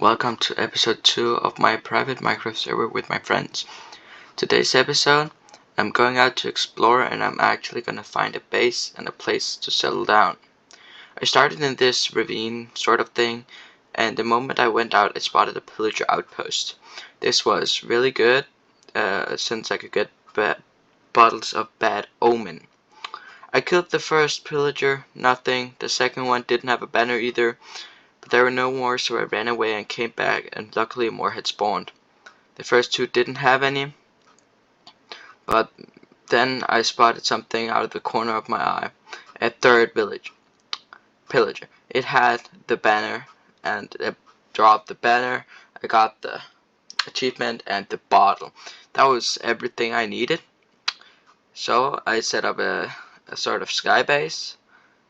Welcome to episode 2 of my private Minecraft server with my friends. Today's episode, I'm going out to explore and I'm actually gonna find a base and a place to settle down. I started in this ravine sort of thing, and the moment I went out I spotted a pillager outpost. This was really good, since I could get bottles of bad omen. I killed the first pillager, nothing. The second one didn't have a banner either. But there were no more, so I ran away and came back, and luckily more had spawned. The first two didn't have any, but then I spotted something out of the corner of my eye. A third pillager. It had the banner, and it dropped the banner. I got the achievement and the bottle. That was everything I needed. So I set up a sort of sky base,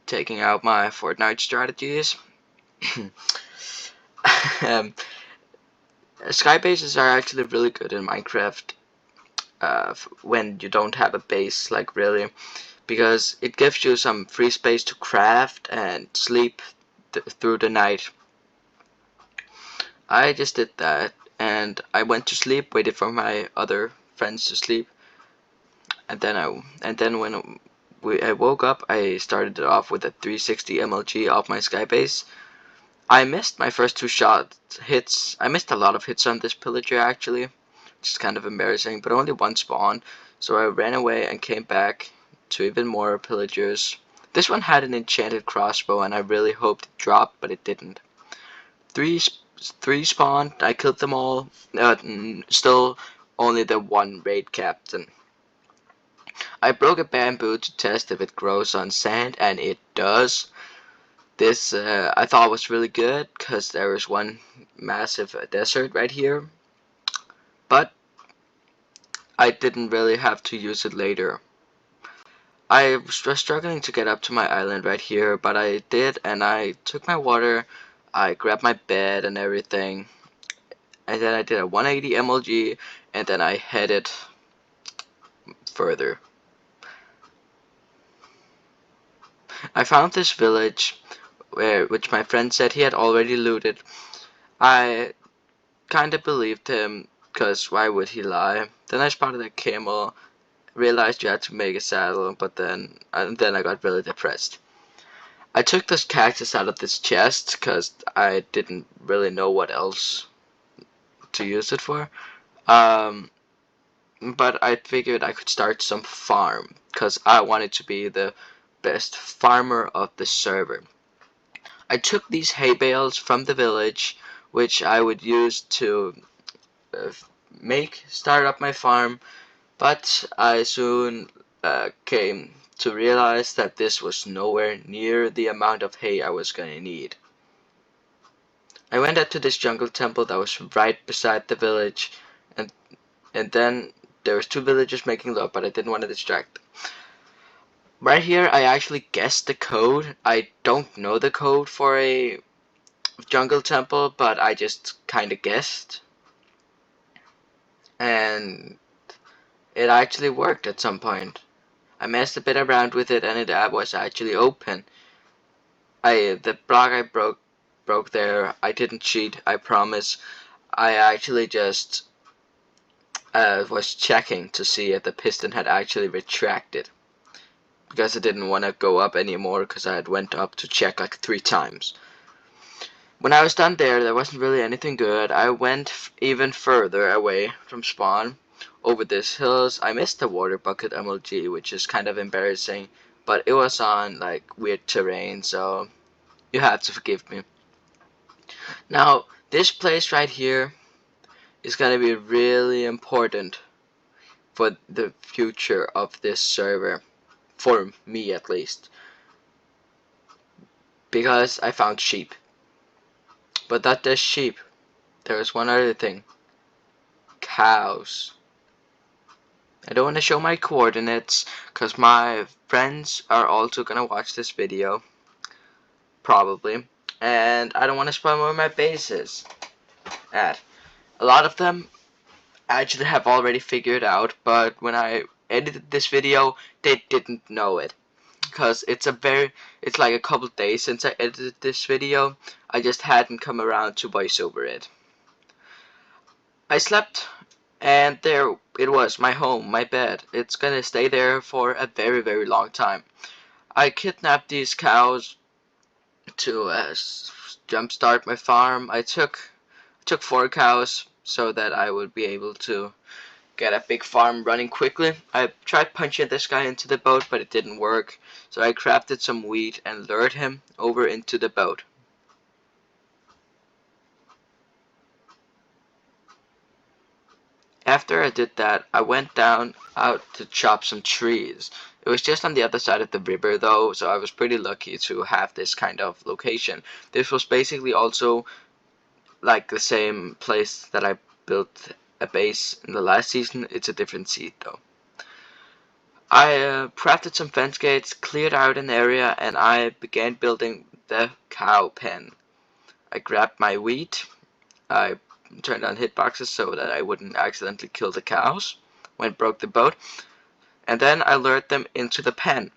taking out my Fortnite strategies. um, Sky bases are actually really good in Minecraft when you don't have a base, like really, because it gives you some free space to craft and sleep through the night. I just did that, and I went to sleep, waited for my other friends to sleep, and then when I woke up, I started it off with a 360 MLG off my sky base. I missed my first two hits. I missed a lot of hits on this pillager actually, which is kind of embarrassing, but only one spawned, so I ran away and came back to even more pillagers. This one had an enchanted crossbow, and I really hoped it dropped, but it didn't. Three spawned. I killed them all. Still only the one raid captain. I broke a bamboo to test if it grows on sand, and it does. This I thought was really good because there is one massive desert right here, but I didn't really have to use it later. I was struggling to get up to my island right here, but I did, and I took my water, I grabbed my bed and everything, and then I did a 180 MLG, and then I headed further. I found this village which my friend said he had already looted. I kinda believed him, cause why would he lie? Then I spotted a camel, realized you had to make a saddle, but then I got really depressed. I took this cactus out of this chest, cause I didn't really know what else to use it for. But I figured I could start some farm, cause I wanted to be the best farmer of the server. I took these hay bales from the village, which I would use to uh, start up my farm, but I soon came to realize that this was nowhere near the amount of hay I was gonna need. I went up to this jungle temple that was right beside the village, and then there was two villagers making love, but I didn't want to distract them. Right here, I actually guessed the code. I don't know the code for a jungle temple, but I just kinda guessed. And it actually worked at some point. I messed a bit around with it and it was actually open. The block I broke there, I didn't cheat, I promise. I actually just was checking to see if the piston had actually retracted, because I didn't want to go up anymore because I had went up to check like 3 times. When I was done there wasn't really anything good. I went even further away from spawn, over these hills. I missed the water bucket MLG, which is kind of embarrassing, but it was on like weird terrain, so you have to forgive me. Now, this place right here is gonna be really important for the future of this server, for me at least, because I found sheep. But not just sheep, there is one other thing: cows. I don't want to show my coordinates because my friends are also gonna watch this video, probably, and I don't want to spoil where my base is at. A lot of them actually have already figured out, but when I edited this video, they didn't know it. because it's like a couple days since I edited this video. I just hadn't come around to voice over it. I slept, and there it was, my home, my bed. It's gonna stay there for a very, very long time. I kidnapped these cows to jumpstart my farm. I took 4 cows so that I would be able to get a big farm running quickly. I tried punching this guy into the boat, but it didn't work. So I crafted some wheat and lured him over into the boat. After I did that, I went down out to chop some trees. It was just on the other side of the river though, so I was pretty lucky to have this kind of location. This was basically also like the same place that I built a base in the last season. It's a different seed though. I crafted some fence gates, cleared out an area, and I began building the cow pen. I grabbed my wheat, I turned on hitboxes so that I wouldn't accidentally kill the cows when it broke the boat, and then I lured them into the pen.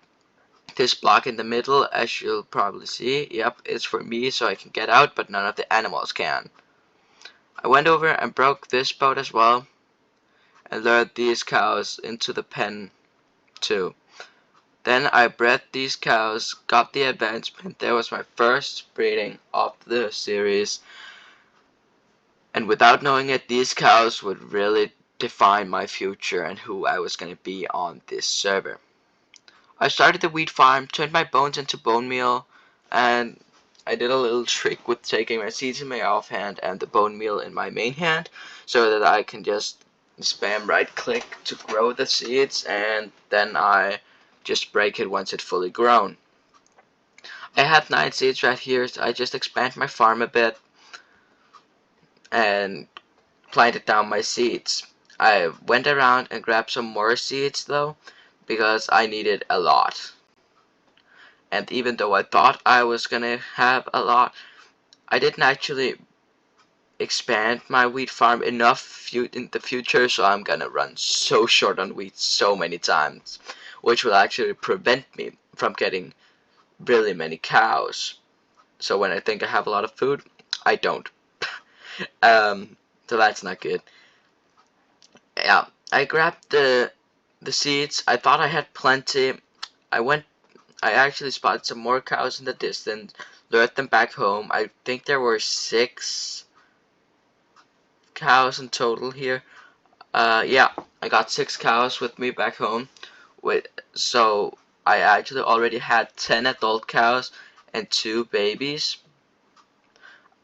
This block in the middle, as you'll probably see, yep, it's for me so I can get out, but none of the animals can. I went over and broke this boat as well, and lured these cows into the pen too. Then I bred these cows, got the advancement. There was my first breeding of the series. And without knowing it, these cows would really define my future and who I was going to be on this server. I started the wheat farm, turned my bones into bone meal, and I did a little trick with taking my seeds in my offhand and the bone meal in my main hand, so that I can just spam right click to grow the seeds, and then I just break it once it's fully grown. I had 9 seeds right here, so I just expand my farm a bit and planted down my seeds. I went around and grabbed some more seeds though, because I needed a lot. And even though I thought I was gonna have a lot, I didn't actually expand my wheat farm enough in the future, so I'm gonna run so short on wheat so many times, which will actually prevent me from getting really many cows. So when I think I have a lot of food, I don't. So that's not good. Yeah, I grabbed the seeds. I thought I had plenty. I actually spotted some more cows in the distance, lured them back home. I think there were 6 cows in total here. Yeah, I got 6 cows with me back home. So I actually already had 10 adult cows and 2 babies.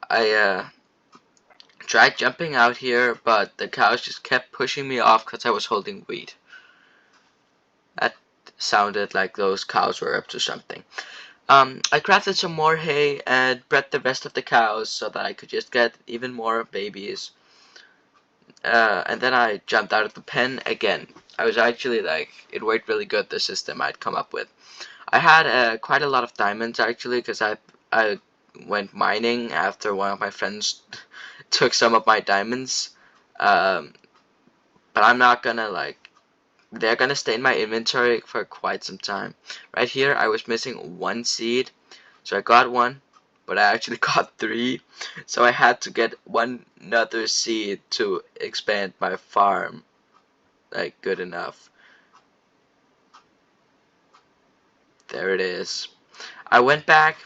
I tried jumping out here, but the cows just kept pushing me off because I was holding wheat. That sounded like those cows were up to something. I crafted some more hay and bred the rest of the cows so that I could just get even more babies. And then I jumped out of the pen again. I was actually like, it worked really good, the system I'd come up with. I had quite a lot of diamonds actually, because I went mining after one of my friends took some of my diamonds. But I'm not gonna like, they're gonna stay in my inventory for quite some time. Right here I was missing 1 seed, so I got 1, but I actually got 3, so I had to get another seed to expand my farm like good enough. There it is. I went back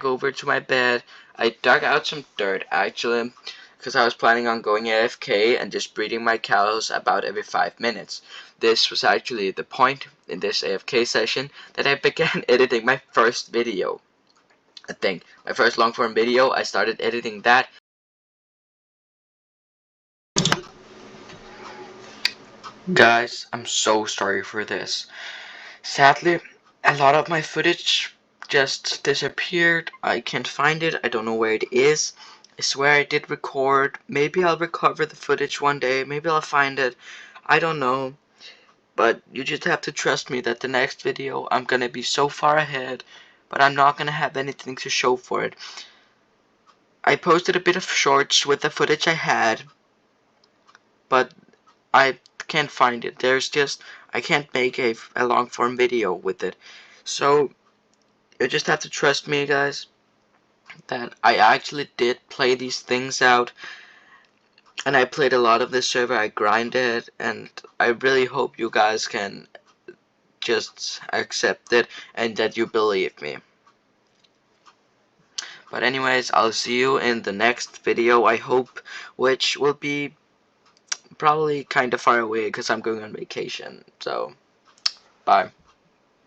over to my bed. I dug out some dirt actually, because I was planning on going AFK and just breeding my cows about every 5 minutes. This was actually the point in this AFK session that I began editing my first video. I think my first long form video, I started editing that. Guys, I'm so sorry for this. Sadly, a lot of my footage just disappeared. I can't find it. I don't know where it is. I swear I did record. Maybe I'll recover the footage one day. Maybe I'll find it. I don't know. But you just have to trust me that the next video I'm gonna be so far ahead, but I'm not gonna have anything to show for it. I posted a bit of shorts with the footage I had, but I can't find it. I can't make a long form video with it. So you just have to trust me, guys, that I actually did play these things out, and I played a lot of this server. I grinded, and I really hope you guys can just accept it and that you believe me. But anyways, I'll see you in the next video, I hope, which will be probably kind of far away because I'm going on vacation. So, bye.